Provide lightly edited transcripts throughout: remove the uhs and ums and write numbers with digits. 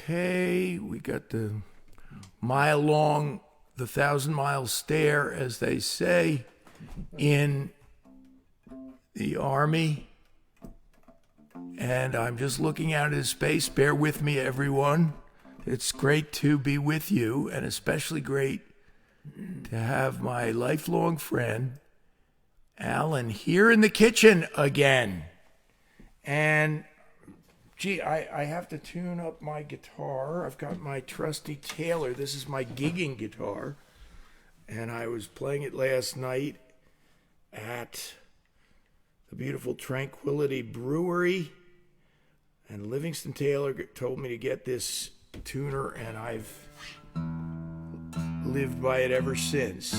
Okay, we got the mile long, the 1,000-mile stare, as they say in the Army. And I'm just looking out into space. Bear with me, everyone. It's great to be with you, and especially great to have my lifelong friend, Alan, here in the kitchen again. And, gee, I have to tune up my guitar. I've got my trusty Taylor. This is my gigging guitar. And I was playing it last night at the beautiful Tranquility Brewery. And Livingston Taylor told me to get this tuner, and I've lived by it ever since.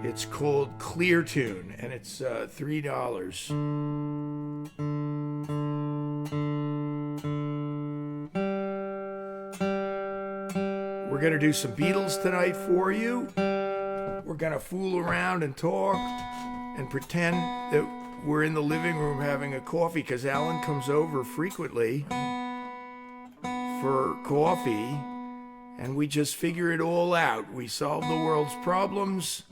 It's called Clear Tune, and it's $3. We're going to do some Beatles tonight for you. We're going to fool around and talk and pretend that we're in the living room having a coffee, because Alan comes over frequently for coffee, and we just figure it all out. We solve the world's problems.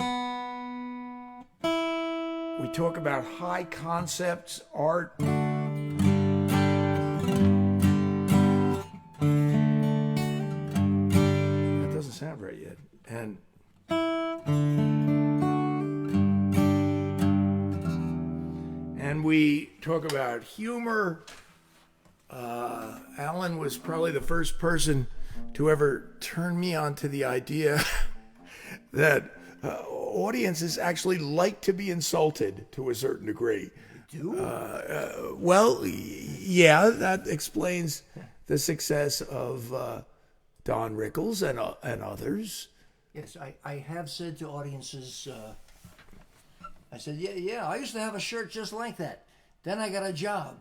We talk about high concepts, art. That doesn't sound right yet. And we talk about humor. Alan was probably the first person to ever turn me on to the idea that audiences actually like to be insulted to a certain degree. They do? Well, yeah, that explains the success of Don Rickles and others. Yes, I have said to audiences, I said, yeah, I used to have a shirt just like that. Then I got a job.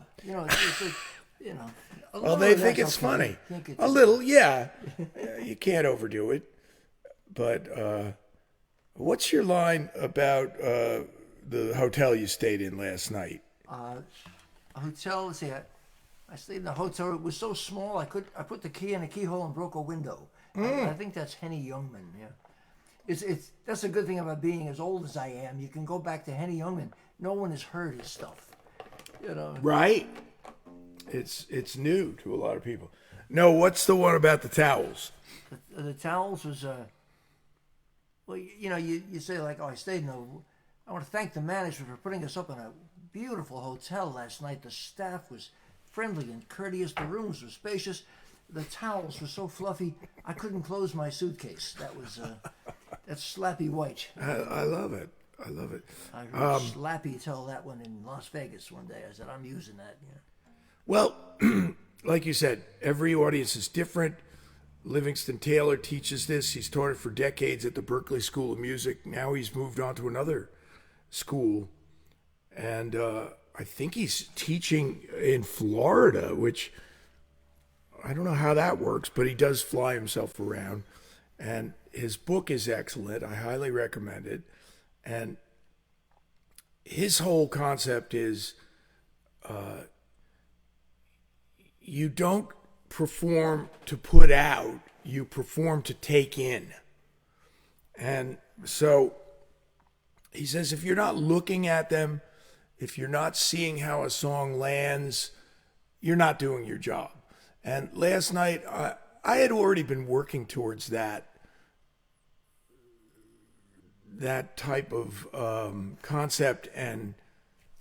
Well, they think it's funny. A little, yeah. You can't overdo it. But what's your line about the hotel you stayed in last night? A hotel, let's see, I stayed in the hotel. It was so small, I put the key in a keyhole and broke a window. I think that's Henny Youngman, yeah. That's a good thing about being as old as I am. You can go back to Henny Youngman. No one has heard his stuff. Right. It's new to a lot of people. No, what's the one about the towels? The towels was well, you say like, oh, I stayed in I want to thank the management for putting us up in a beautiful hotel last night. The staff was friendly and courteous. The rooms were spacious. The towels were so fluffy, I couldn't close my suitcase. That's Slappy White. I love it. I love it. I heard Slappy tell that one in Las Vegas one day. I said, I'm using that. Yeah. Well, like you said, every audience is different. Livingston Taylor teaches this. He's taught it for decades at the Berklee School of Music. Now he's moved on to another school. And I think he's teaching in Florida, which I don't know how that works, but he does fly himself around. And his book is excellent. I highly recommend it. And his whole concept is you don't perform to put out, you perform to take in. And so he says if you're not looking at them, if you're not seeing how a song lands, you're not doing your job. And last night, I had already been working towards that type of concept and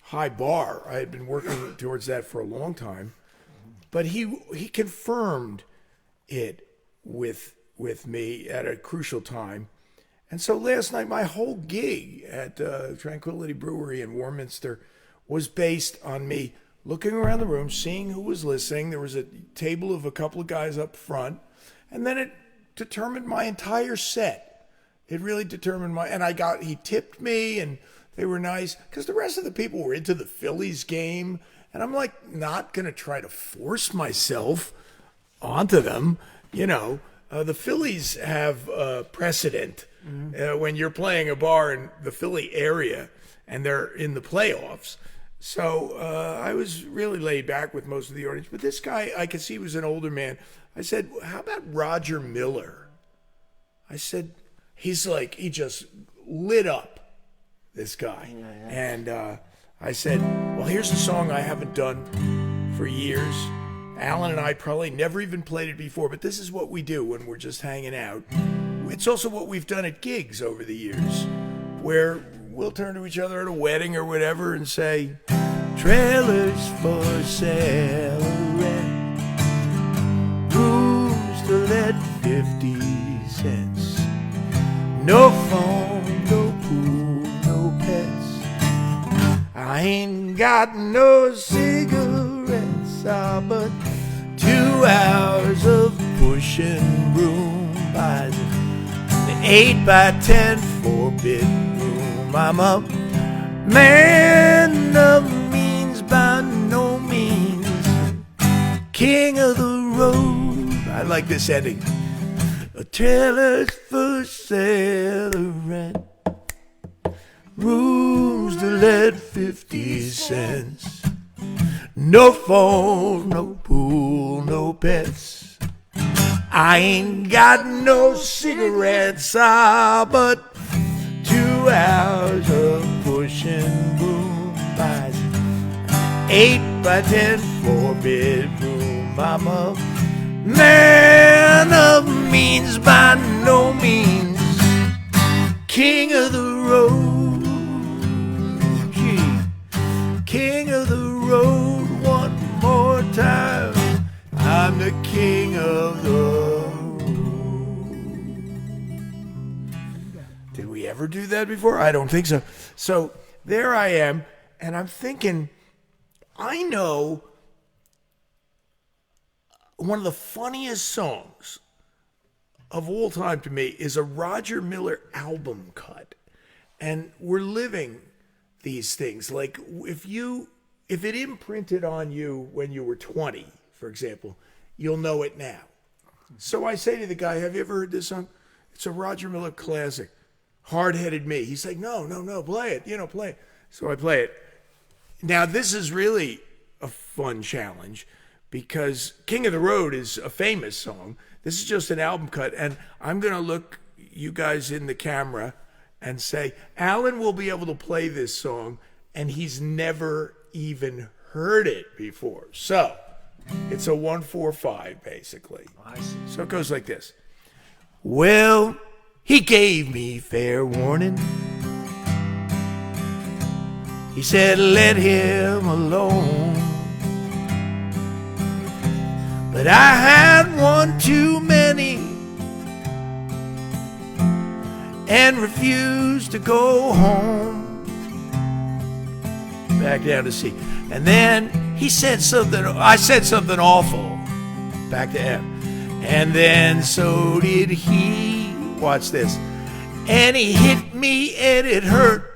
high bar. I had been working towards that for a long time. But he confirmed it with me at a crucial time. And so last night, my whole gig at Tranquility Brewery in Warminster was based on me looking around the room, seeing who was listening. There was a table of a couple of guys up front. And then it determined my entire set. It really determined he tipped me, and they were nice. Because the rest of the people were into the Phillies game. And I'm like, not going to try to force myself onto them. The Phillies have precedent when you're playing a bar in the Philly area and they're in the playoffs. So I was really laid back with most of the audience. But this guy, I could see, was an older man. I said, how about Roger Miller? I said, he's like, he just lit up, this guy. And I said, well, here's a song I haven't done for years. Alan and I probably never even played it before, but this is what we do when we're just hanging out. It's also what we've done at gigs over the years, where we'll turn to each other at a wedding or whatever and say, trailers for sale, rent, rooms to let 50 cents, no phone, no pool, no pets. I ain't got no cigarettes, but 2 hours of pushing broom buys the 8 by 10 4-bedroom. I'm a man of means by no means, king of the road. I like this ending. A trailer's for sale, rent, rooms to let 50 cents, no phone, no pool, no pets. I ain't got no cigarettes, but 2 hours of pushing broom buys 8 by 10 4-bedroom. I'm a man of means by no means, king of the road. Gee, king of the road one more time. I'm the king of the road. Did we ever do that before? I don't think so. So there I am, and I'm thinking, I know one of the funniest songs of all time to me is a Roger Miller album cut. And we're living these things. Like if it imprinted on you when you were 20, for example, you'll know it now. So I say to the guy, have you ever heard this song? It's a Roger Miller classic, Hard-Headed Me. He's like, no, play it, play it. So I play it. Now this is really a fun challenge because King of the Road is a famous song. This is just an album cut, and I'm going to look you guys in the camera and say, Alan will be able to play this song, and he's never even heard it before. So it's a 1-4-5, basically. I see. So it goes like this. Well, he gave me fair warning. He said, let him alone. But I had one too many and refused to go home. Back down to C. And then he said something, I said something awful. Back to M. And then so did he. Watch this. And he hit me and it hurt.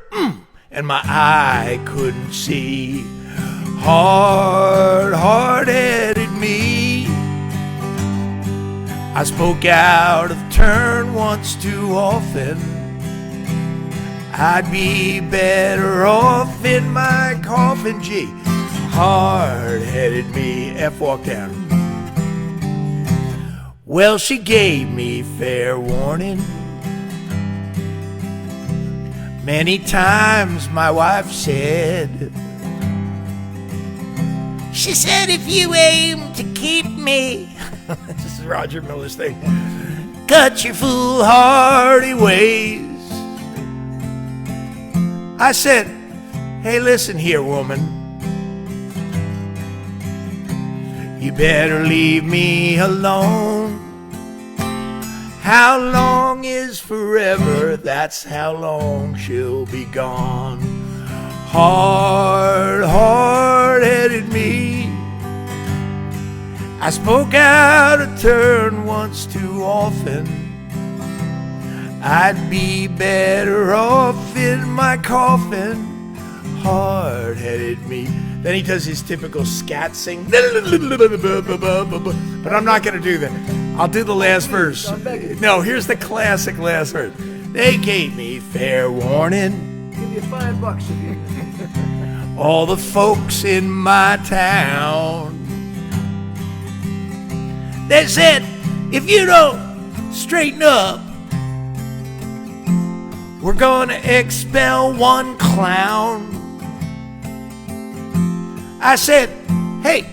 And my eye couldn't see. Hard-headed me. I spoke out of turn once too often. I'd be better off in my coffin. G. Hard-headed me. F walk down. Well, she gave me fair warning. Many times my wife said, she said, if you aim to keep me, this is Roger Miller's thing, cut your foolhardy ways. I said, hey, listen here, woman. You better leave me alone. How long is forever? That's how long she'll be gone. Hard-headed me. I spoke out of turn once too often. I'd be better off in my coffin. Hard-headed me. Then he does his typical scat sing. But I'm not going to do that. I'll do the last verse. No, here's the classic last verse. They gave me fair warning. Give you $5 if you. all the folks in my town. They said, if you don't straighten up, we're gonna expel one clown. I said, hey,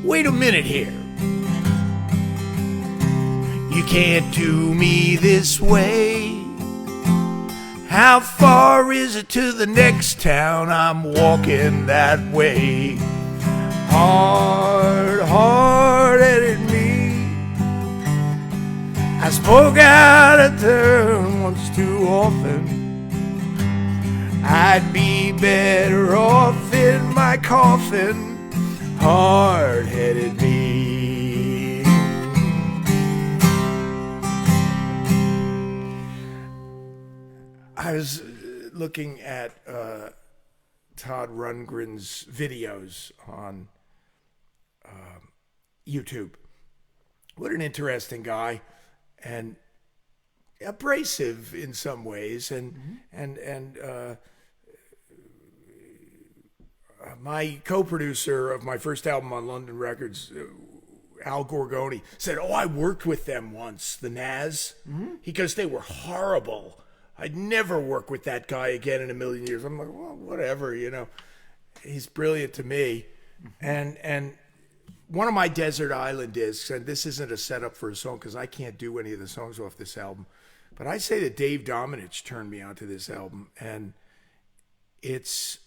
wait a minute here. You can't do me this way. How far is it to the next town? I'm walking that way. Hard-headed me. I spoke out of turn once too often. I'd be better off in my coffin. Hard-headed me. I was looking at Todd Rundgren's videos on YouTube. What an interesting guy, and abrasive in some ways, and my co-producer of my first album on London Records, Al Gorgoni, said, "Oh, I worked with them once, the Nas." Because they were horrible. I'd never work with that guy again in a million years. I'm like, well, whatever, you know. He's brilliant to me. And one of my Desert Island discs, and this isn't a setup for a song because I can't do any of the songs off this album, but I say that Dave Domenech turned me onto this album, and it's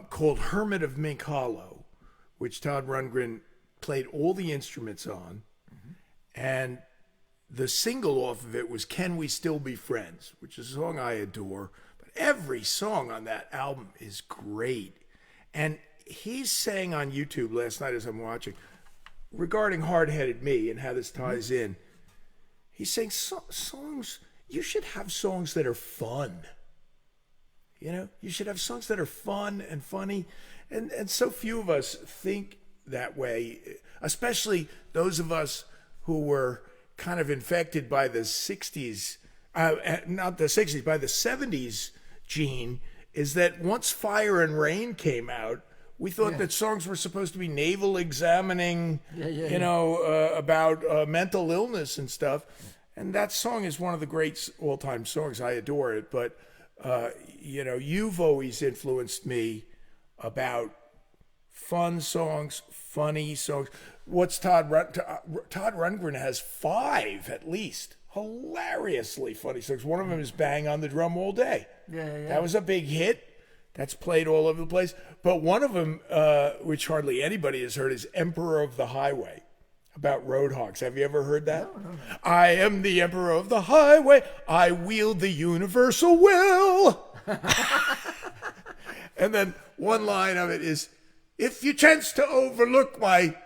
called Hermit of Mink Hollow, which Todd Rundgren played all the instruments on, and the single off of it was Can We Still Be Friends, which is a song I adore. But every song on that album is great. And he's saying on YouTube last night as I'm watching, regarding Hard-Headed Me and how this ties in, he's saying songs, you should have songs that are fun. You know, you should have songs that are fun and funny. And so few of us think that way, especially those of us who were kind of infected by the 60s, not the 60s, by the 70s gene, is that once Fire and Rain came out, we thought that songs were supposed to be navel examining, about mental illness and stuff. And that song is one of the great all-time songs. I adore it. But, you've always influenced me about fun songs, funny songs. What's Todd Rundgren has 5 at least hilariously funny songs. One of them is Bang on the Drum All Day. Yeah. That was a big hit. That's played all over the place. But one of them, which hardly anybody has heard, is Emperor of the Highway, about roadhogs. Have you ever heard that? No. I am the Emperor of the Highway. I wield the universal will. And then one line of it is, if you chance to overlook my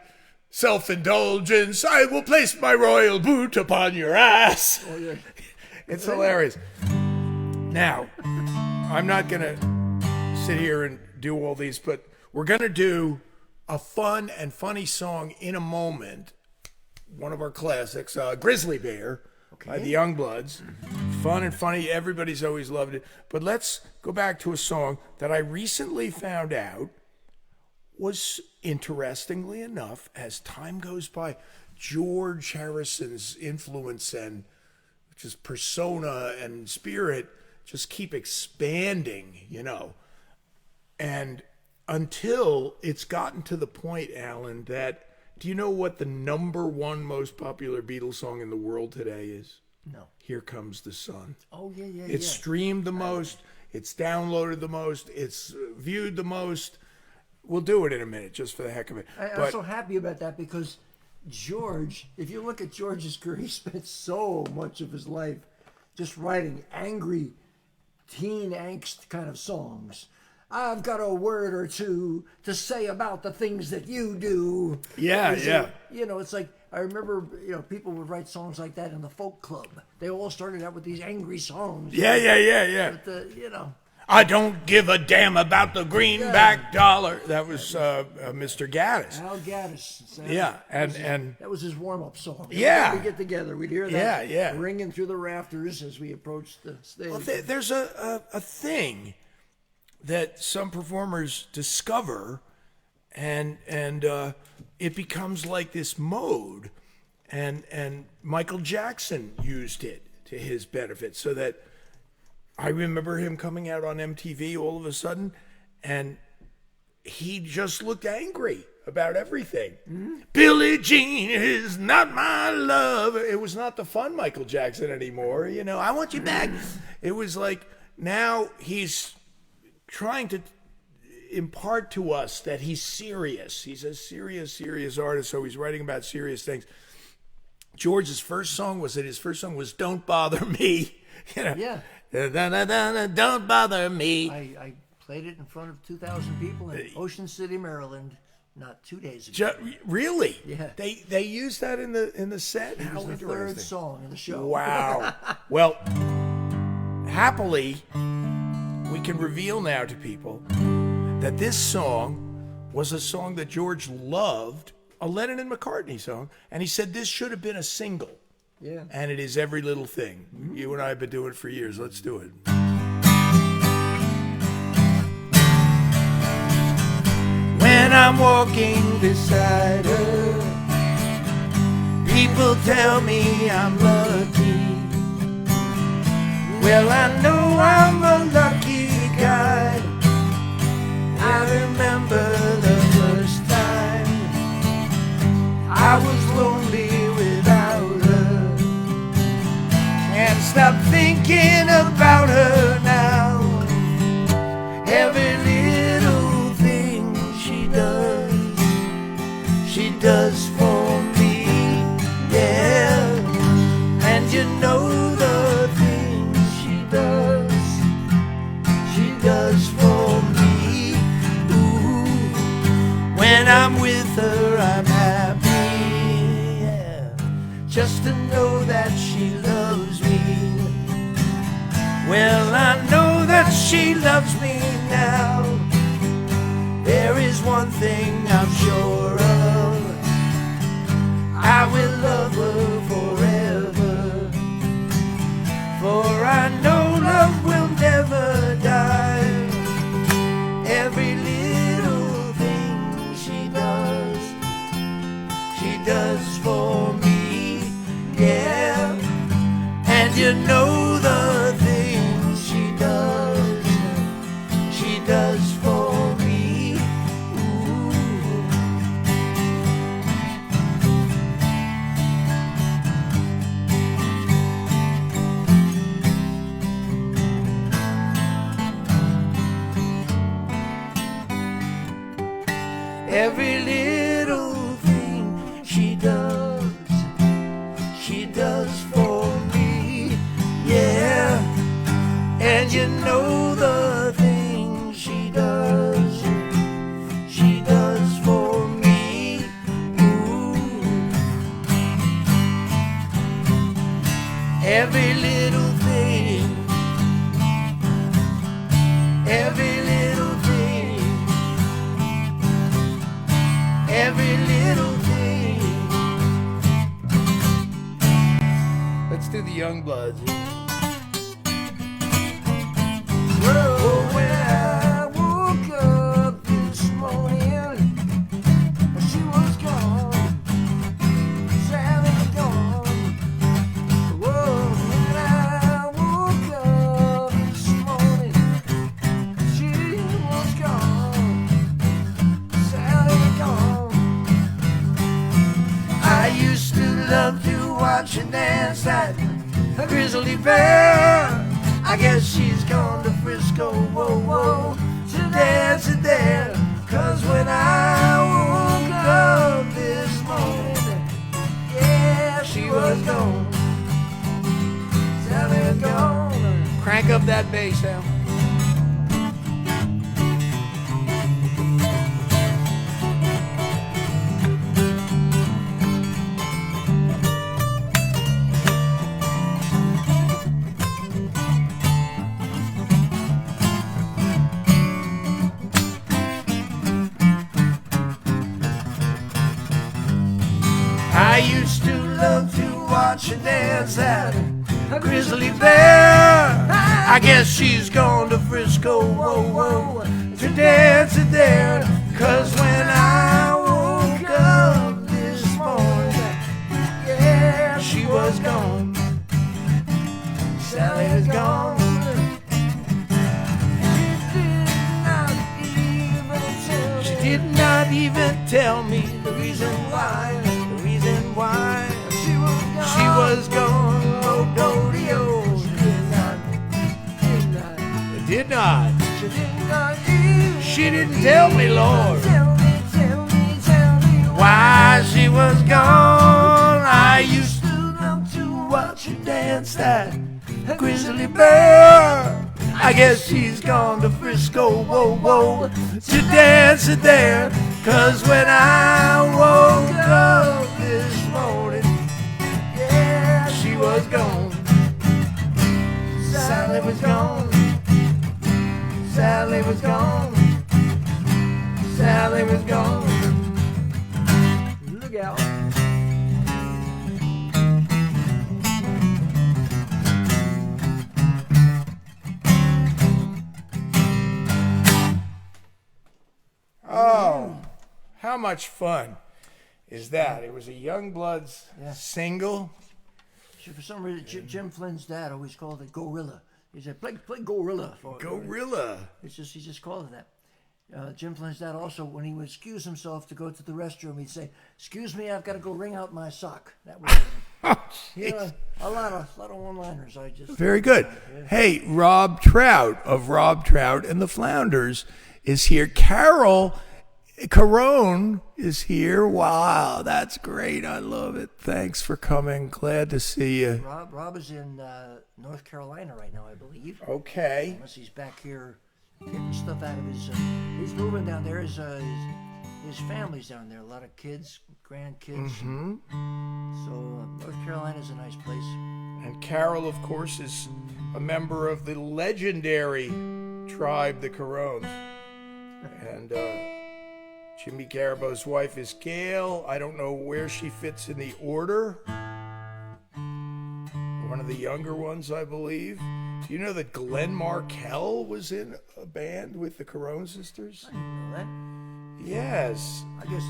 self-indulgence, I will place my royal boot upon your ass. Oh, yeah. It's hilarious. Now, I'm not going to sit here and do all these, but we're going to do a fun and funny song in a moment. One of our classics, Grizzly Bear by the Youngbloods. Fun and funny. Everybody's always loved it. But let's go back to a song that I recently found out was, interestingly enough, as time goes by, George Harrison's influence and just persona and spirit just keep expanding, And until it's gotten to the point, Alan, that, do you know what the number 1 most popular Beatles song in the world today is? No. Here Comes the Sun. Oh, yeah. It's streamed the most. It's downloaded the most. It's viewed the most. We'll do it in a minute, just for the heck of it. I'm so happy about that because George, if you look at George's career, he spent so much of his life just writing angry teen angst kind of songs. I've got a word or two to say about the things that you do. Yeah. It's like, I remember, people would write songs like that in the folk club. They all started out with these angry songs. Yeah. But, I don't give a damn about the greenback dollar. That was Mr. Gaddis. Al Gaddis. That was his warm-up song. Yeah. We'd get together. We'd hear that ringing through the rafters as we approached the stage. Well, there's a thing that some performers discover, and it becomes like this mode, and Michael Jackson used it to his benefit, so that I remember him coming out on MTV all of a sudden, and he just looked angry about everything. Billie Jean is not my love. It was not the fun Michael Jackson anymore. You know, I want you back. It was like, now he's trying to impart to us that he's serious. He's a serious artist, so he's writing about serious things. George's first song was Don't Bother Me. You know, Yeah. Don't bother me. I played it in front of 2,000 people in Ocean City, Maryland, not 2 days ago. Really? Yeah. They used that in the set. It was the third song in the show. Wow. Well, happily, we can reveal now to people that this song was a song that George loved, a Lennon and McCartney song, and he said this should have been a single. Yeah. And it is Every Little Thing. You and I have been doing it for years. Let's do it. When I'm walking beside her, people tell me I'm lucky. Well, I know I'm a lucky guy. I remember the first time I was lonely without her. Can't stop thinking about her now. Every little thing she does for me, yeah. And you know the things she does for me. Ooh, when I'm with her, I'm happy, yeah. Just to know that she loves me. Well, I know that she loves me now. There is one thing I'm sure of, I will love her forever. For I know love will never die. Every little thing she does for me, yeah. And you know the things she does for me. Ooh. Every little thing she does for me, yeah. And you know the things she does for me. Ooh. Every little thing, every little thing, every little thing. Let's do the Youngbloods. Whoa, when I woke up this morning, she was gone, Sally gone. Whoa, when I woke up this morning, she was gone, Sally gone. I used to love to watch her dance like a grizzly bear. I guess she's gone to Frisco, whoa, whoa, to there. Cause when I woke up this morning, yeah, she was gone, Sally gone. Crank up that bass now. I used to love to watch her dance at a grizzly bear. I guess she's gone to Frisco, whoa, whoa, to dance there. 'Cause when I woke up this morning, yeah, she was gone. Sally is gone. She did not even tell me the reason why. The reason why she was gone. Oh, do-de-oh. Did not. She didn't tell me, Lord, why she was gone. I used to love to watch her dance that Grizzly Bear. I guess she's gone to Frisco, whoa, whoa, to dance there. 'Cause when I woke up this morning, yeah, she was gone. Sally was gone. Sally was gone. Sally was gone. Look out. Oh, how much fun is that? It was a Youngbloods single. For some reason, Jim Flynn's dad always called it Gorilla. He said, play Gorilla. Gorilla. He just called it that. Jim Flynn's dad also, when he would excuse himself to go to the restroom, he'd say, "Excuse me, I've got to go wring out my sock." That was a lot of one-liners. Very good. Hey, Rob Trout of Rob Trout and the Flounders is here. Carol Carone is here. Wow, that's great. I love it. Thanks for coming. Glad to see you. Rob is in North Carolina right now, I believe. Okay. Unless he's back here getting stuff out of his... he's moving down there. His family's down there. A lot of kids, grandkids. Mm-hmm. So North Carolina's a nice place. And Carol, of course, is a member of the legendary tribe, the Carones. And Jimmy Garibo's wife is Gail. I don't know where she fits in the order. One of the younger ones, I believe. Do you know that Glenn Markell was in a band with the Carone sisters? I didn't know that. Yes. I guess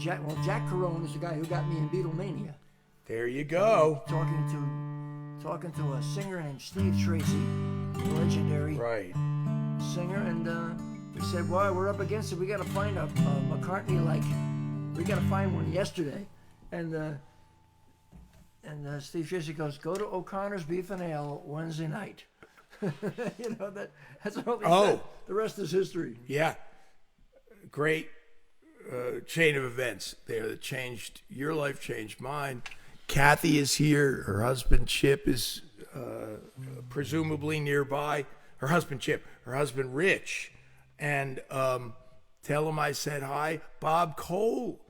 Jack Carone is the guy who got me in Beatlemania. There you go. Talking to a singer named Steve Tracy, legendary singer, and he said, "Well, we're up against it. We got to find a McCartney we got to find one yesterday." And Steve Tracy goes, "Go to O'Connor's Beef and Ale Wednesday night." You know that's all he said. The rest is history. Yeah, great chain of events there that changed your life, changed mine. Kathy is here. Her husband Chip is presumably nearby. Her husband Chip. Her husband Rich. And tell him I said hi. Bob Cole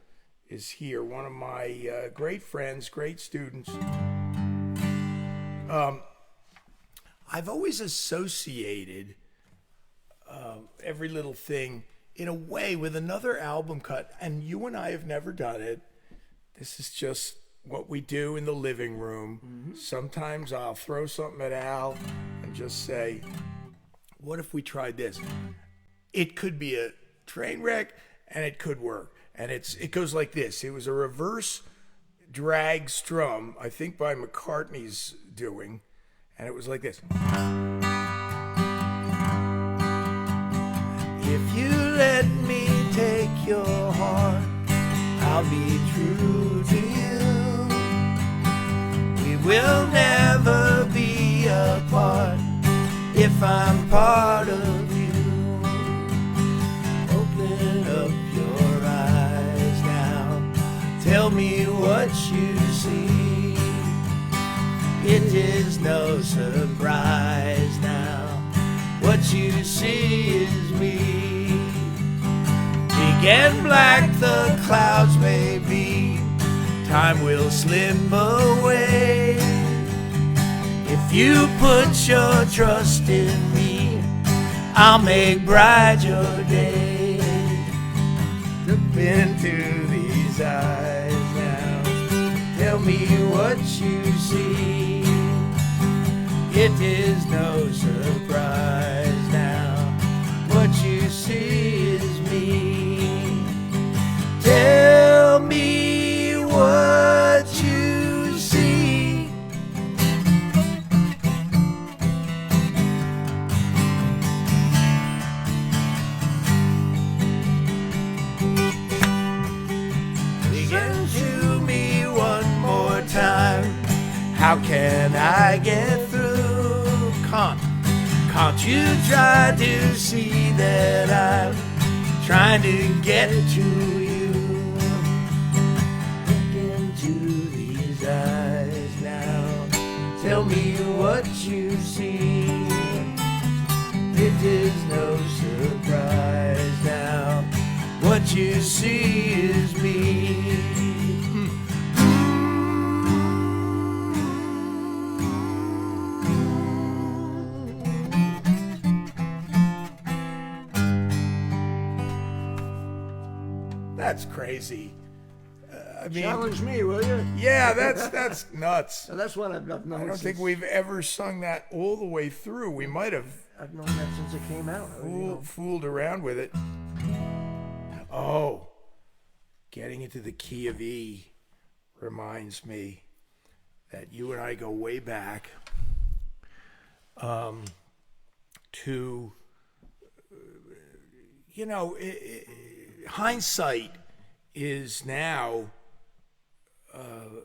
is here, one of my great friends, great students. I've always associated every little thing in a way with another album cut, and you and I have never done it. This is just what we do in the living room. Mm-hmm. Sometimes I'll throw something at Al and just say, what if we tried this? It could be a train wreck, and it could work. And it goes like this. It was a reverse drag strum, I think by McCartney's doing, and it was like this. If you let me take your heart, I'll be true to you. We will never be apart if I'm part of you. Open up your eyes now. Tell me what you see. It is no surprise now. What you see is me. Big and black the clouds may be. Time will slip away. If you put your trust in me, I'll make bright your day. Look into these eyes now. Tell me what you see. It is no surprise I get through. Can't you try to see that I'm trying to get to you? Look into these eyes now. Tell me what you see. It is no surprise now. What you see is me. That's crazy. I mean, Challenge me, will you? yeah, that's nuts. So that's what I've known. I don't think we've ever sung that all the way through. We might have I've known that since it came out. fooled around with it. Oh, getting into the key of E reminds me that you and I go way back to, you know, hindsight is now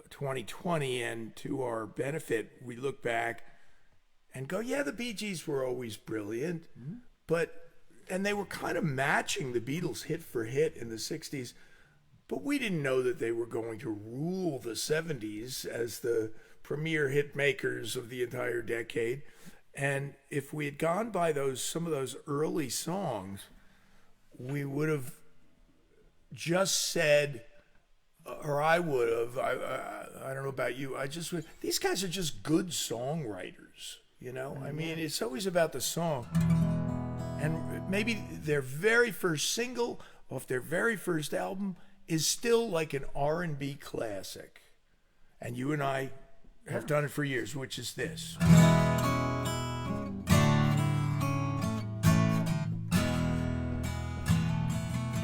2020, and to our benefit, we look back and go, yeah, the BeeGees were always brilliant, and they were kind of matching the Beatles hit for hit in the 60s, but we didn't know that they were going to rule the 70s as the premier hit makers of the entire decade. And if we had gone by some of those early songs, we would have just said, or I would have, I don't know about you, these guys are just good songwriters, you know? I mean, it's always about the song. And maybe their very first single off their very first album is still like an R&B classic. And you and I have done it for years, which is this.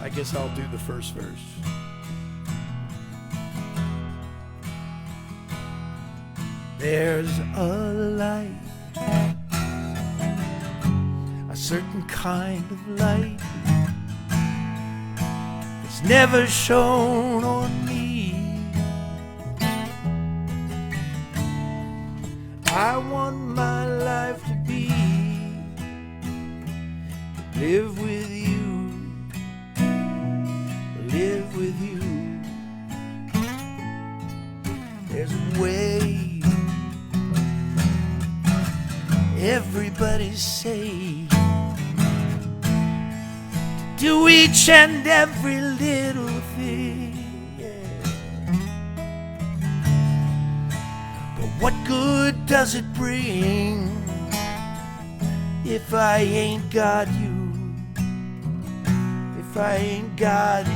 I guess I'll do the first verse. There's a light, a certain kind of light that's never shone on me. I want my life to be, live with you, live with you. There's a way everybody say to do each and every little thing, yeah. But what good does it bring if I ain't got you, if I ain't got you,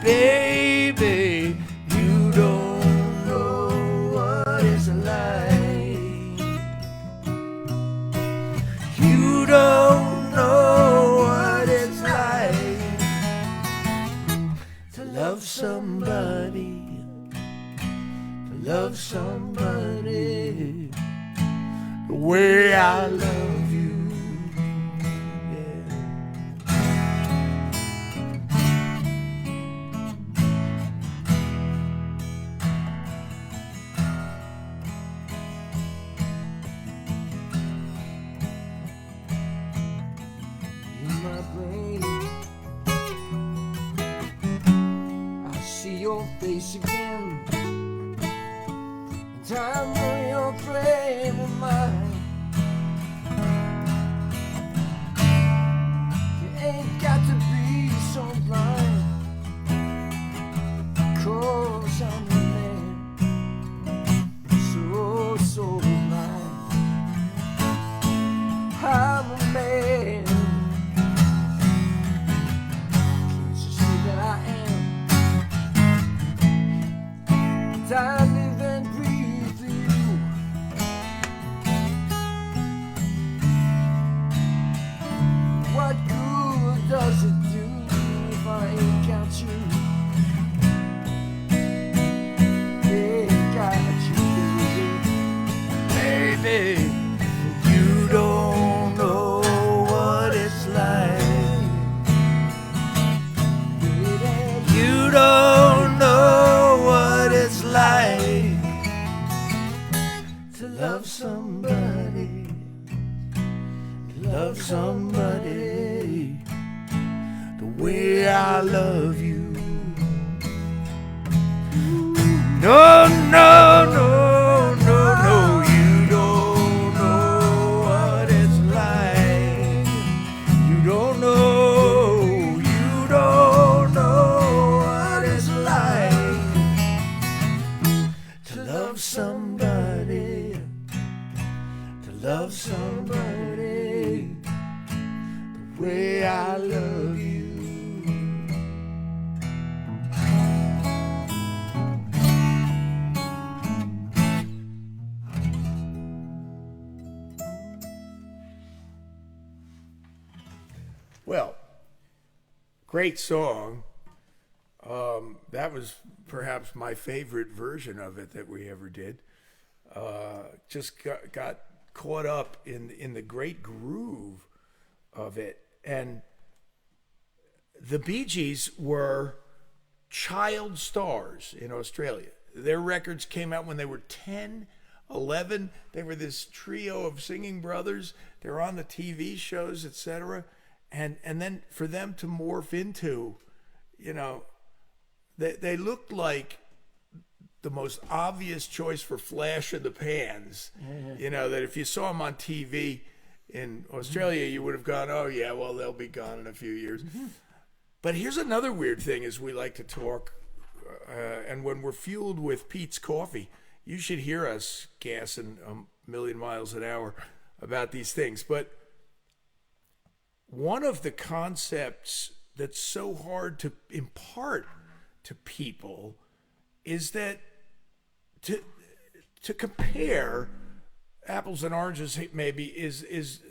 baby? You don't know what it's like. You don't know what it's like to love somebody, the way I love you, yeah. In my brain, I see your face again. Time when you're playing with mine. You ain't got to be so blind, 'cause I'm a man, so blind. I'm a man. Can't you see that I am? I live and breathe. somebody the way I love you. No, no, no, no, no, you don't know what it's like. You don't know what it's like to love somebody, the way I love you. Well, great song. That was perhaps my favorite version of it that we ever did. Just got caught up in the great groove of it. And the BeeGees were child stars in Australia. Their records came out when they were 10, 11. They were this trio of singing brothers. They were on the TV shows, etc. And then for them to morph into, they looked like the most obvious choice for flash in the pans. Yeah. That if you saw them on TV in Australia, you would have gone, oh yeah, well, they'll be gone in a few years. Mm-hmm. But here's another weird thing as we like to talk, and when we're fueled with Pete's coffee, you should hear us gassing a million miles an hour about these things. But one of the concepts that's so hard to impart to people is that to compare apples and oranges maybe is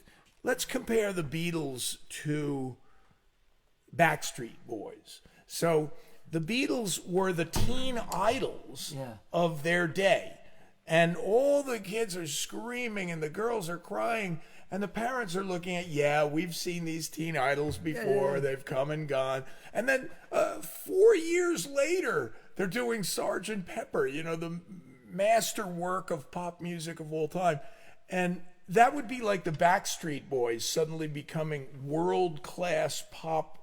let's compare the Beatles to Backstreet Boys. So the Beatles were the teen idols of their day, and all the kids are screaming and the girls are crying. And the parents are looking at, we've seen these teen idols before. They've come and gone. And then 4 years later, they're doing Sgt. Pepper, the masterwork of pop music of all time. And that would be like the Backstreet Boys suddenly becoming world-class pop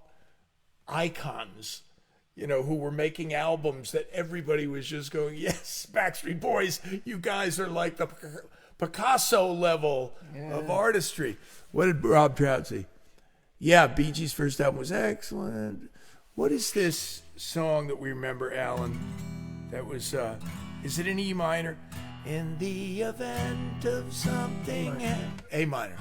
icons, who were making albums that everybody was just going, yes, Backstreet Boys, you guys are like the Picasso level of artistry. What did Rob Trout say? Yeah, BeeGees' first album was excellent. What is this song that we remember, Alan? That was, is it in E minor? In the event of something... A minor.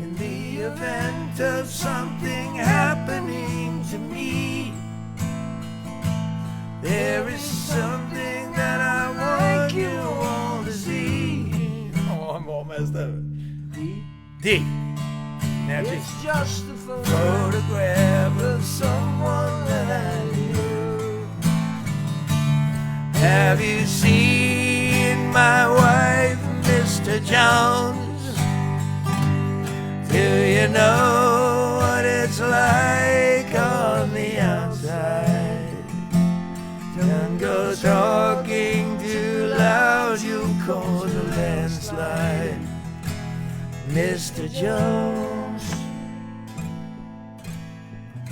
In the event of something happening to me, there is something that I want you all to see. Oh, I'm all messed up. D. Now it's just a photograph of someone that I knew. Have you seen my wife, Mr. Jones? Do you know what it's like on the outside? Don't go talking too loud, you'll cause a landslide, Mr. Jones.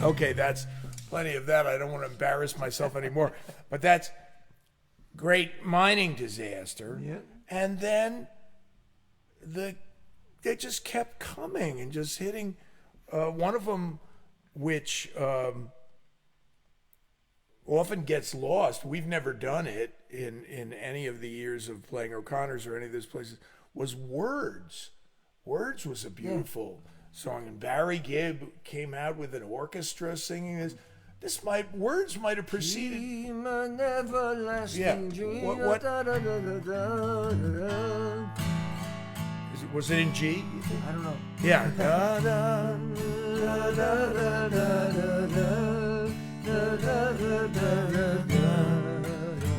Okay, that's plenty of that. I don't want to embarrass myself anymore. But that's great mining disaster. Yeah. And then they just kept coming and just hitting. One of them, which often gets lost, we've never done it in any of the years of playing O'Connor's or any of those places, was Words. Words was a beautiful song, and Barry Gibb came out with an orchestra singing this. Words might have preceded. Dream an everlasting dream. What? Was it in G? You think? I don't know. Yeah.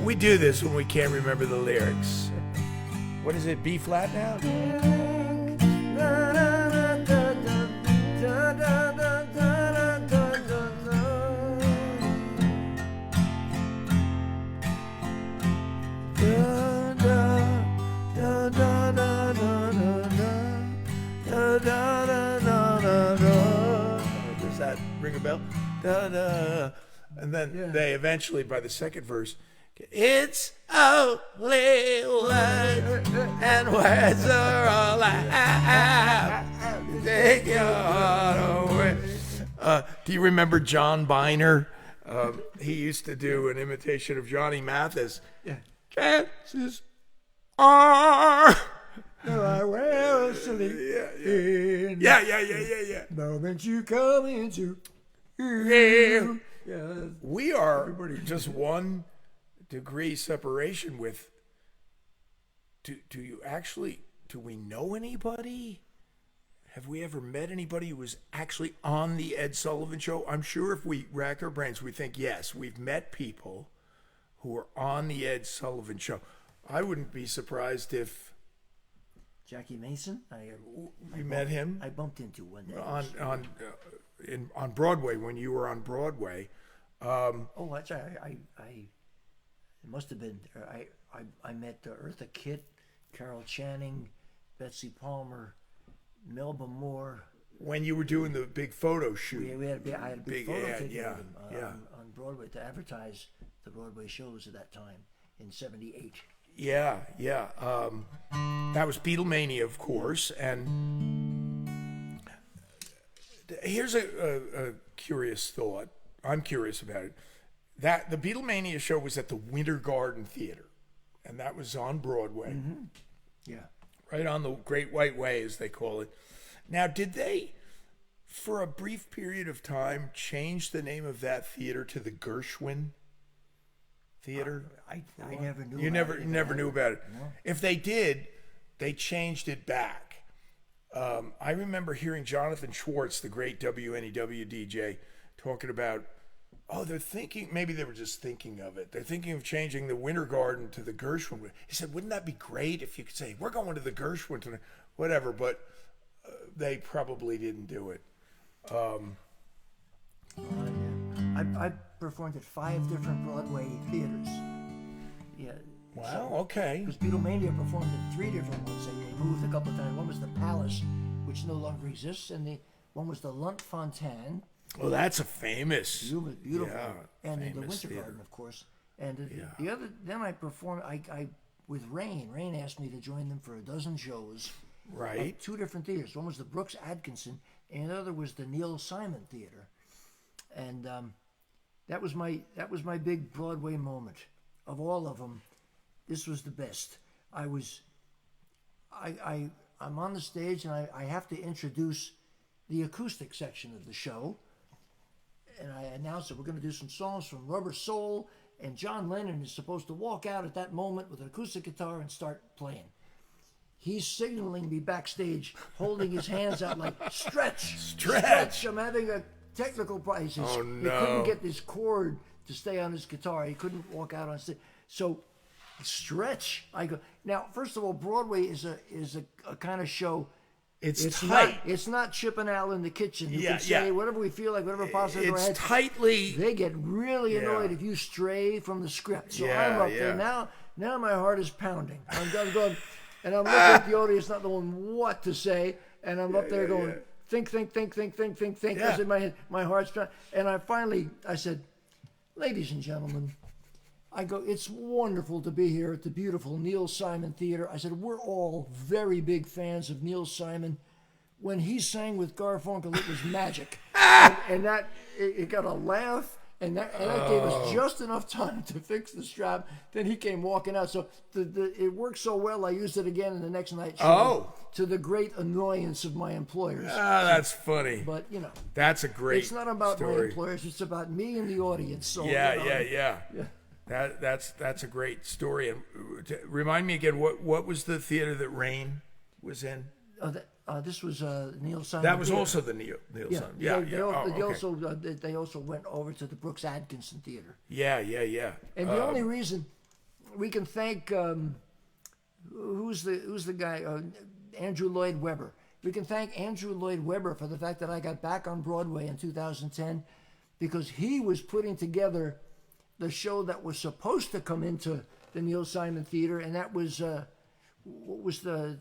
We do this when we can't remember the lyrics. What is it? B flat now? Does that ring a bell? Da, da. And then they eventually, by the second verse, it's only words, and words are all I have. Take your heart away. Do you remember John Biner? He used to do an imitation of Johnny Mathis. Yeah. Chances are. I will sleep in Yeah. moment you come into. Yeah. Yeah. We are just 1 degree separation with. Do we know anybody? Have we ever met anybody who was actually on the Ed Sullivan Show? I'm sure if we rack our brains, we think, yes, we've met people who are on the Ed Sullivan Show. I wouldn't be surprised if Jackie Mason. I met him. I bumped into one day on Broadway when you were on Broadway. Oh, that's right. It must have been. I met Eartha Kitt, Carol Channing, Betsy Palmer, Melba Moore. When you were doing the big photo shoot. I had a big photo ad, taken yeah, with them on Broadway to advertise the Broadway shows at that time in '78. Yeah. That was Beatlemania, of course. And here's a curious thought. I'm curious about it. That the Beatlemania show was at the Winter Garden Theater, and that was on Broadway. Mm-hmm. Yeah. Right on the Great White Way, as they call it. Now, did they, for a brief period of time, change the name of that theater to the Gershwin Theater? I never knew. You never knew about it. No. If they did, they changed it back. I remember hearing Jonathan Schwartz, the great WNEW DJ, talking about, they're thinking, maybe they were just thinking of it. They're thinking of changing the Winter Garden to the Gershwin. He said, wouldn't that be great if you could say, we're going to the Gershwin tonight, whatever, but they probably didn't do it. I performed at 5 different Broadway theaters. Yeah. Wow, okay. Because Beatlemania performed at 3 different ones. They moved a couple of times. One was the Palace, which no longer exists, and the one was the Lunt Fontaine. Well, that's a famous, beautiful, yeah, and in the famous Winter theater. Garden, of course. And the other, then I performed. I with Rain. Rain asked me to join them for a dozen shows. Right. At 2 different theaters. One was the Brooks Atkinson, and the other was the Neil Simon Theater. And that was my big Broadway moment. Of all of them, this was the best. I'm on the stage, and I have to introduce the acoustic section of the show. And I announced that we're going to do some songs from Rubber Soul, and John Lennon is supposed to walk out at that moment with an acoustic guitar and start playing. He's signaling me backstage, holding his hands out like, stretch. I'm having a technical problem. He says, Oh, he no. couldn't get this cord to stay on his guitar. He couldn't walk out on stage. So, stretch. I go, now, first of all, Broadway is a kind of show. It's tight. It's not Chip and Al in the kitchen. You Yeah, can say yeah. whatever we feel like, whatever pops into our It's head. tightly. They get really annoyed Yeah. if you stray from the script. So Yeah, I'm up yeah. there now. Now my heart is pounding. I'm going, and I'm looking at the audience, not knowing what to say, and I'm up there going, think. Yeah. That's in my head. My heart's pounding. And I said, ladies and gentlemen, I go, it's wonderful to be here at the beautiful Neil Simon Theater. I said, we're all very big fans of Neil Simon. When he sang with Garfunkel, it was magic. and that, it got a laugh, and that gave us just enough time to fix the strap. Then he came walking out. So it worked so well, I used it again in the next night's show. To the great annoyance of my employers. That's funny. But, That's a great it's not about my story. employers, it's about me and the audience. So, Yeah. That's a great story. And remind me again, what was the theater that Rain was in? This was Neil Simon. That was Theater. also the Neil Simon. They also went over to the Brooks Atkinson Theater. Yeah. And the only reason we can thank who's the guy Andrew Lloyd Webber. We can thank Andrew Lloyd Webber for the fact that I got back on Broadway in 2010 because he was putting together the show that was supposed to come into the Neil Simon Theater, and that was what was the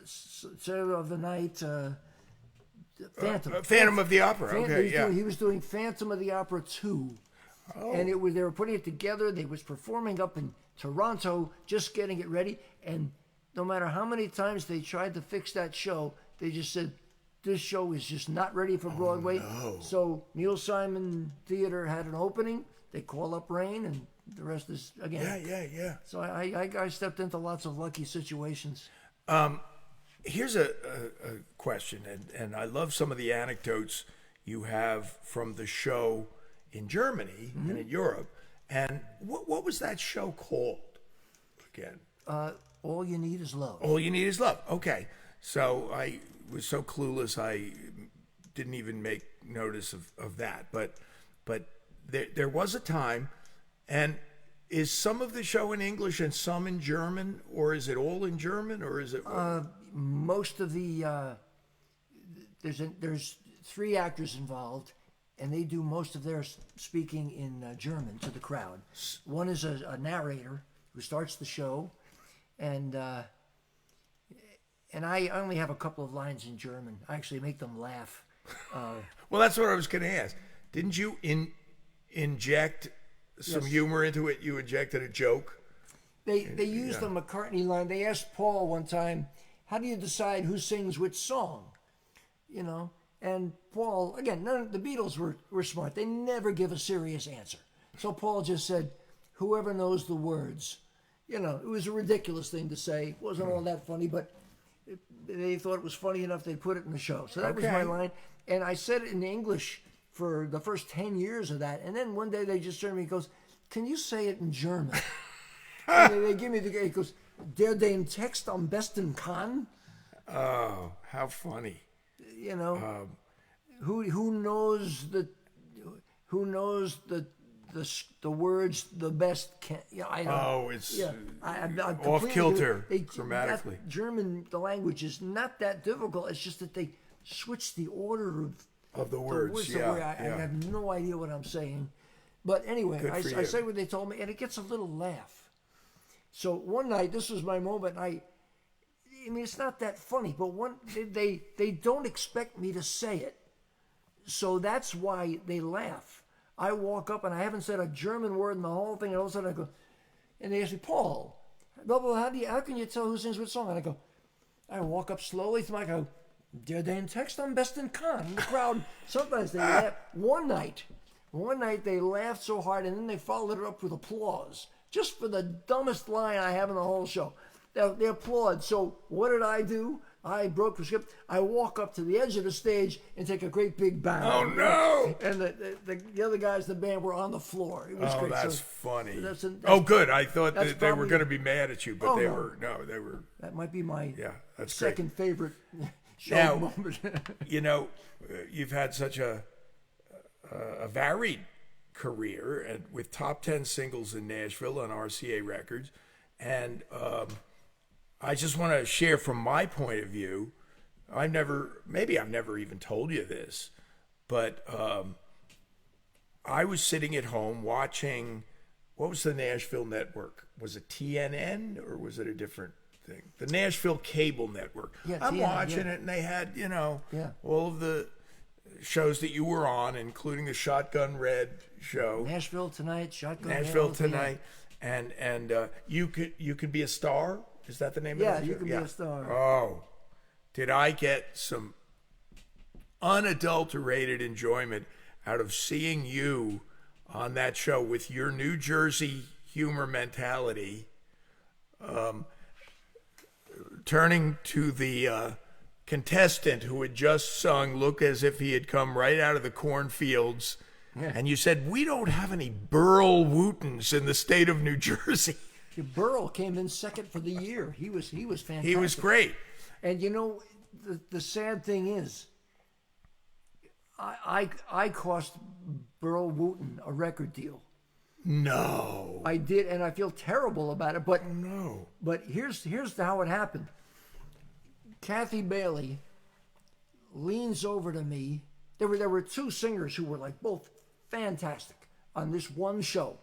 Saturday of the night. Phantom. Phantom of the Opera. Okay, yeah. He was doing Phantom of the Opera 2. Oh. And they were putting it together. They was performing up in Toronto, just getting it ready. And no matter how many times they tried to fix that show, they just said, this show is just not ready for Broadway. No. So Neil Simon Theater had an opening. They call up rain, and the rest is, again. Yeah. So I stepped into lots of lucky situations. Here's a question, and I love some of the anecdotes you have from the show in Germany and in Europe. And what was that show called again? All You Need Is Love. All You Need Is Love. Okay. So I was so clueless I didn't even make notice of that. But there was a time, and is some of the show in English and some in German, or is it all in German, or is it? Most of the there's 3 actors involved, and they do most of their speaking in German to the crowd. One is a narrator who starts the show, and I only have a couple of lines in German. I actually make them laugh. Well, that's what I was going to ask. Didn't you inject some humor into it? You injected a joke. They used the McCartney line. They asked Paul one time, how do you decide who sings which song? You know, and Paul, again, the Beatles were smart. They never give a serious answer. So Paul just said, whoever knows the words. You know, it was a ridiculous thing to say. It wasn't all that funny, but they thought it was funny enough they'd put it in the show. So that was my line. And I said it in English for the first 10 years of that. And then one day they just turned to me and goes, can you say it in German? And they give me he goes, der den Text am besten kann? Oh, how funny. You know, who knows the words the best can, I don't know. Oh, it's I'm off kilter grammatically. German, the language is not that difficult. It's just that they switch the order of the words. I have no idea what I'm saying. But anyway, I say what they told me, and it gets a little laugh. So one night, this was my moment. I mean, it's not that funny, but they don't expect me to say it, so that's why they laugh. I walk up and I haven't said a German word in the whole thing, and all of a sudden I go, and they ask me, Paul, how can you tell who sings which song? And I walk up slowly to my go, der den Text am besten kann. And the crowd, sometimes they laugh. One night they laughed so hard, and then they followed it up with applause, just for the dumbest line I have in the whole show. They applaud. So what did I do? I broke the script. I walk up to the edge of the stage and take a great big bow. Oh, no! And the other guys in the band were on the floor. It was great. That's funny. That's good. I thought that they were going to be mad at you, but they were. That might be my that's second favorite show moment. You know, you've had such a varied career, and with top 10 singles in Nashville on RCA Records, and I just want to share from my point of view. I've never even told you this, but I was sitting at home watching, what was the Nashville network? Was it TNN or was it a different thing? The Nashville cable network. Yeah, I'm TNN, watching it, and they had, all of the shows that you were on, including the Shotgun Red show. Nashville Tonight, Shotgun Nashville Tonight, and you could be a star. Is that the name of the show? Yeah, you can be a star. Oh, did I get some unadulterated enjoyment out of seeing you on that show with your New Jersey humor mentality, turning to the contestant who had just sung "Look as if he had come right out of the cornfields," and you said, "We don't have any Burl Wootens in the state of New Jersey." Burl came in second for the year. He was fantastic. He was great. And you know, the sad thing is, I cost Burl Wooten a record deal. No, I did, and I feel terrible about it. But no. But here's how it happened. Kathy Baillie leans over to me. There were 2 singers who were like both fantastic on this one show.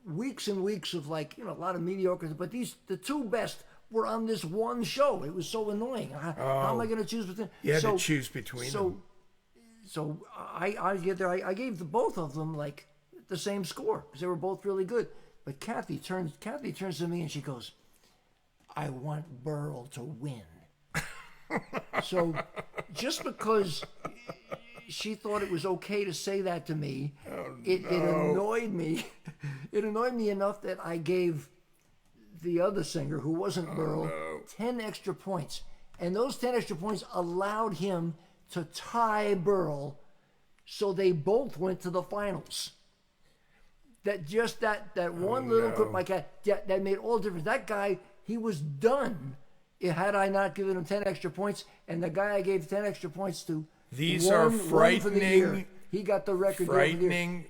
Weeks and weeks of a lot of mediocre, but the 2 best were on this one show. It was so annoying. How am I going to choose between? You had to choose between them. So I get there. I gave both of them like the same score because they were both really good. But Kathy turns to me and she goes, "I want Burl to win." So just because she thought it was okay to say that to me, it annoyed me. It annoyed me enough that I gave the other singer, who wasn't Burl, 10 extra points. And those 10 extra points allowed him to tie Burl, so they both went to the finals. That one little clip like that made all the difference. That guy, he was done had I not given him 10 extra points, and the guy I gave 10 extra points to, these are frightening. For the year. He got the record. Frightening.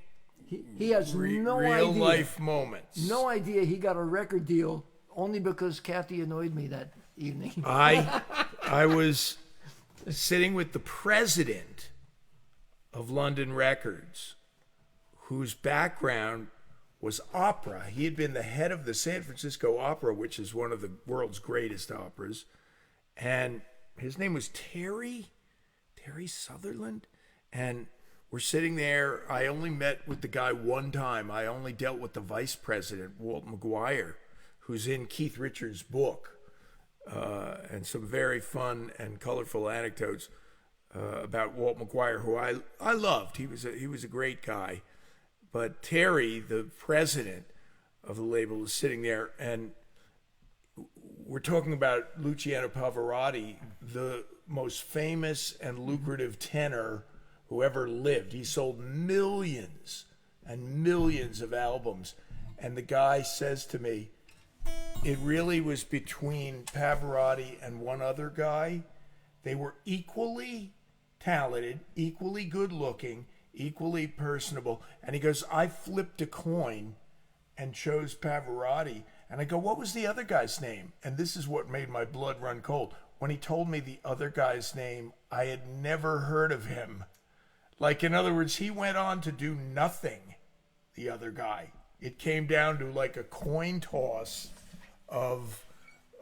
He has no idea. Real life moments. No idea he got a record deal only because Kathy annoyed me that evening. I was sitting with the president of London Records, whose background was opera. He had been the head of the San Francisco Opera, which is one of the world's greatest operas. And his name was Terry Sutherland. And we're sitting there. I only met with the guy one time. I only dealt with the vice president, Walt McGuire, who's in Keith Richards' book, and some very fun and colorful anecdotes about Walt McGuire, who I loved. He was a great guy. But Terry, the president of the label, is sitting there, and we're talking about Luciano Pavarotti, the most famous and lucrative tenor who ever lived. He sold millions and millions of albums. And the guy says to me, it really was between Pavarotti and one other guy. They were equally talented, equally good looking, equally personable. And he goes, I flipped a coin and chose Pavarotti. And I go, what was the other guy's name? And this is what made my blood run cold. When he told me the other guy's name, I had never heard of him. Like, in other words, he went on to do nothing, the other guy. It came down to like a coin toss of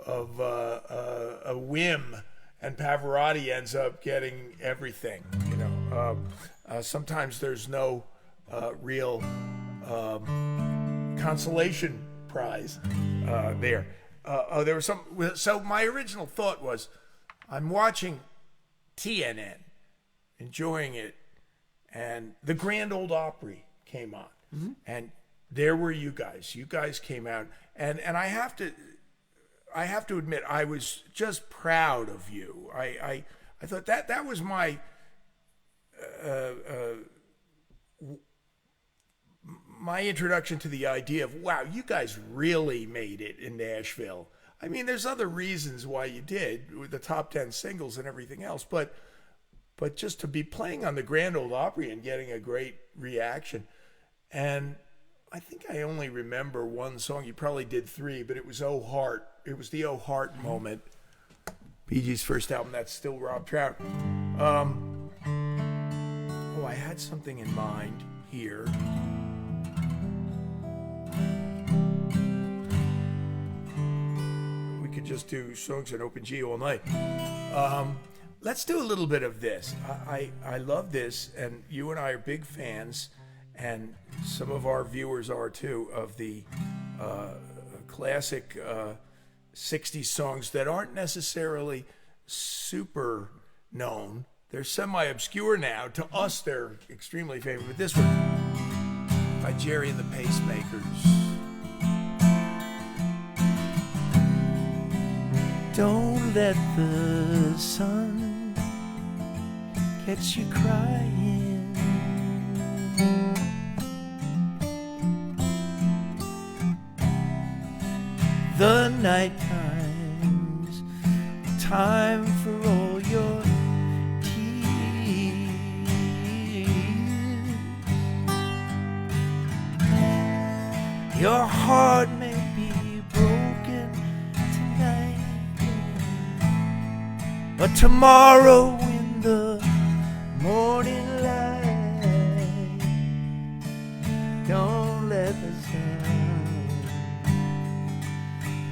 a whim, and Pavarotti ends up getting everything. You know, sometimes there's no real consolation prize there. There was some. So my original thought was, I'm watching TNN, enjoying it, and the Grand Ole Opry came on, and there were you guys. You guys came out, and I have to admit, I was just proud of you. I thought that was my my introduction to the idea of, wow, you guys really made it in Nashville. I mean, there's other reasons why you did, with the top 10 singles and everything else, but just to be playing on the Grand Ole Opry and getting a great reaction. And I think I only remember one song. You probably did three, but it was Oh Heart. It was the Oh Heart moment. BeeGees' first album, that's still Rob Trout. I had something in mind here. We could just do songs in open G all night. Let's do a little bit of this. I love this, and you and I are big fans, and some of our viewers are too, of the classic 60s songs that aren't necessarily super known. They're semi-obscure now. To us, they're extremely famous. But this one, by Jerry and the Pacemakers. Don't let the sun catch you crying. The night time's time for all your tears. Your heart may be broken tonight, but tomorrow in the morning light, don't let the sun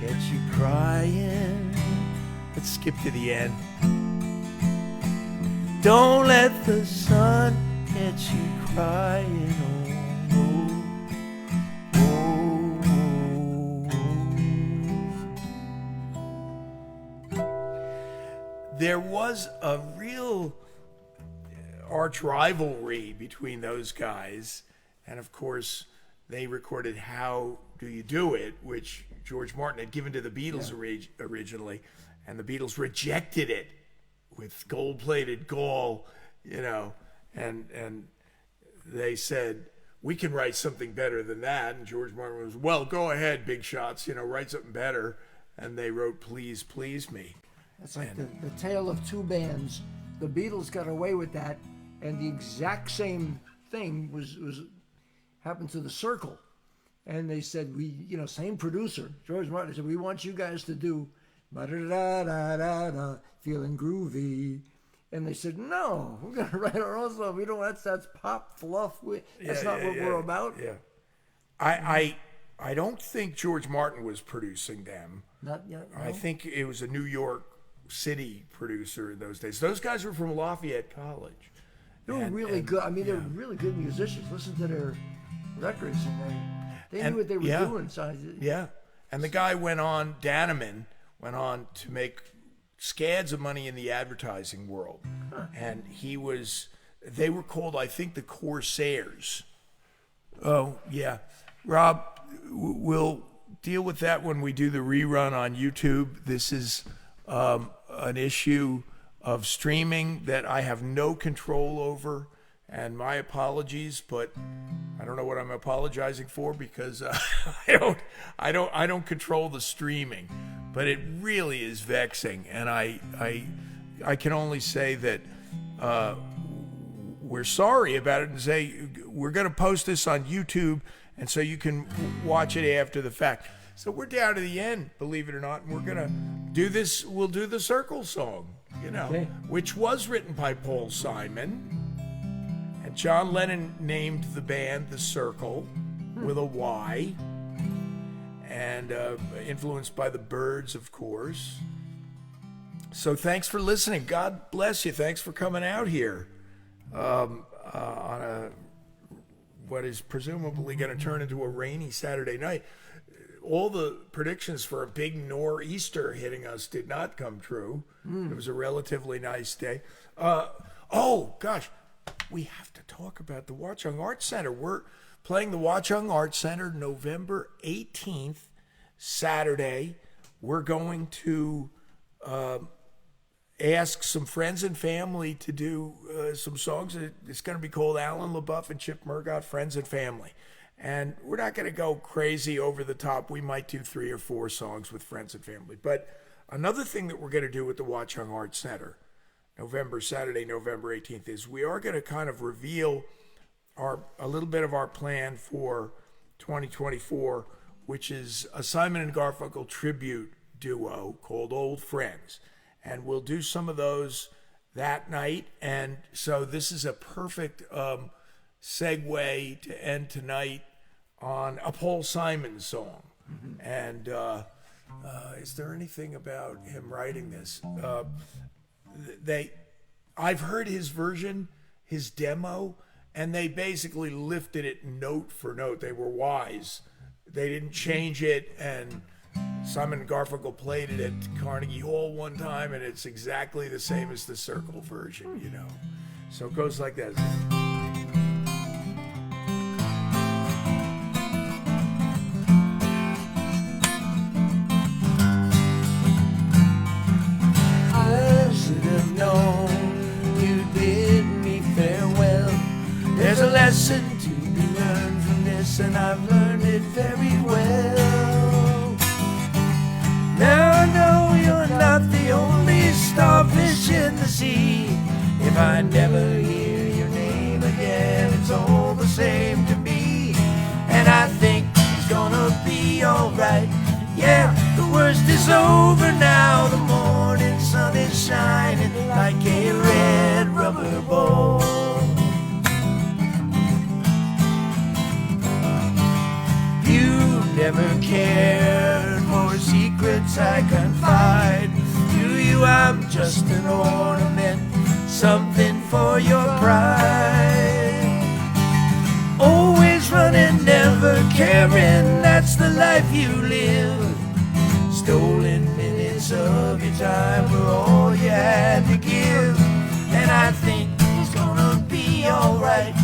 get you crying. skip to the end. Don't let the sun get you crying. There was a real arch rivalry between those guys, and of course they recorded How Do You Do It, which George Martin had given to the Beatles originally, and the Beatles rejected it with gold-plated gall, and they said, we can write something better than that. And George Martin was, well, go ahead, big shots, write something better. And they wrote Please Please Me. It's like the tale of two bands. The Beatles got away with that, and the exact same thing was happened to the Cyrkle. And they said, same producer, George Martin said, we want you guys to do ba-da-da-da-da-da, Feeling Groovy. And they said, no, we're going to write our own song. We don't, that's pop fluff. That's not what we're about. Yeah. I don't think George Martin was producing them. Not yet. No? I think it was a New York City producer in those days. Those guys were from Lafayette College. They were really good. I mean, they were really good musicians. Listen to their records, and they knew what they were doing. So yeah. And the guy Danneman went on to make scads of money in the advertising world. Huh. And they were called, I think, the Corsairs. Oh, yeah. Rob, we'll deal with that when we do the rerun on YouTube. This is an issue of streaming that I have no control over, and my apologies, but I don't know what I'm apologizing for because I don't control the streaming, but it really is vexing, and I can only say that we're sorry about it and say we're going to post this on YouTube, and so you can watch it after the fact. So we're down to the end, believe it or not, and we're going to do this. We'll do the Cyrkle song, which was written by Paul Simon. And John Lennon named the band the Cyrkle with a Y. And influenced by the Byrds, of course. So thanks for listening. God bless you. Thanks for coming out here on what is presumably going to turn into a rainy Saturday night. All the predictions for a big nor'easter hitting us did not come true. It was a relatively nice day. Oh, gosh, we have to talk about the Watchung Arts Center. We're playing the Watchung Arts Center November 18th, Saturday. We're going to ask some friends and family to do some songs. It's going to be called Alan LeBoeuf and Chip Murgott, Friends and Family. And we're not going to go crazy over the top. We might do 3 or 4 songs with friends and family. But another thing that we're going to do with the Watchung Arts Center, Saturday, November 18th, is we are going to kind of reveal a little bit of our plan for 2024, which is a Simon and Garfunkel tribute duo called Old Friends. And we'll do some of those that night. And so this is a perfect segue to end tonight on a Paul Simon song. Mm-hmm. And is there anything about him writing this? I've heard his version, his demo, and they basically lifted it note for note. They were wise. They didn't change it, and Simon and Garfunkel played it at Carnegie Hall one time, and it's exactly the same as the Cyrkle version, So it goes like that. There's a lesson to be learned from this, and I've learned it very well. Now I know you're not the only starfish in the sea. If I never hear your name again, it's all the same to me. And I think it's gonna be alright. Yeah, the worst is over now. The morning sun is shining like a red rubber ball. Never cared for secrets I confide. Do you you I'm just an ornament, something for your pride. Always running, never caring, that's the life you live. Stolen minutes of your time were all you had to give. And I think it's gonna be alright.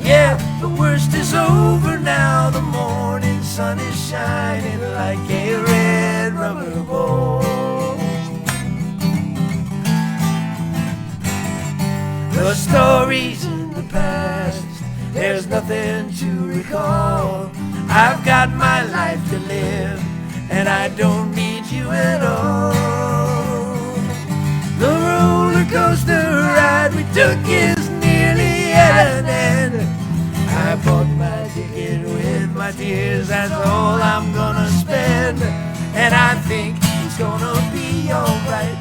Yeah, the worst is over now. The morning sun is shining like a red rubber ball. The stories in the past, there's nothing to recall. I've got my life to live, and I don't need you at all. The roller coaster ride we took is nearly at an end. I bought my ticket with my tears, that's all I'm gonna spend. And I think it's gonna be alright.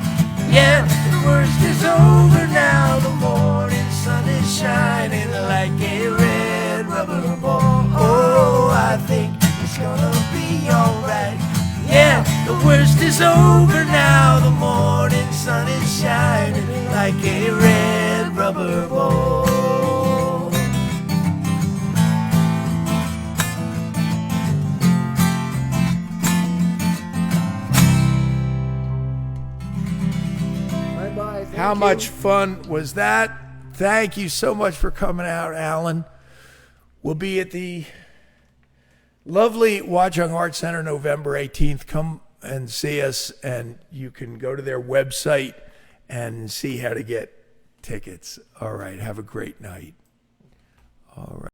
Yeah, the worst is over now. The morning sun is shining like a red rubber ball. Oh, I think it's gonna be alright. Yeah, the worst is over now. The morning sun is shining like a red rubber ball. Bye-bye. How much fun was that? Thank you so much for coming out, Alan. We'll be at the lovely Watchung Arts Center November 18th. Come and see us, and you can go to their website and see how to get tickets. All right, have a great night. All right.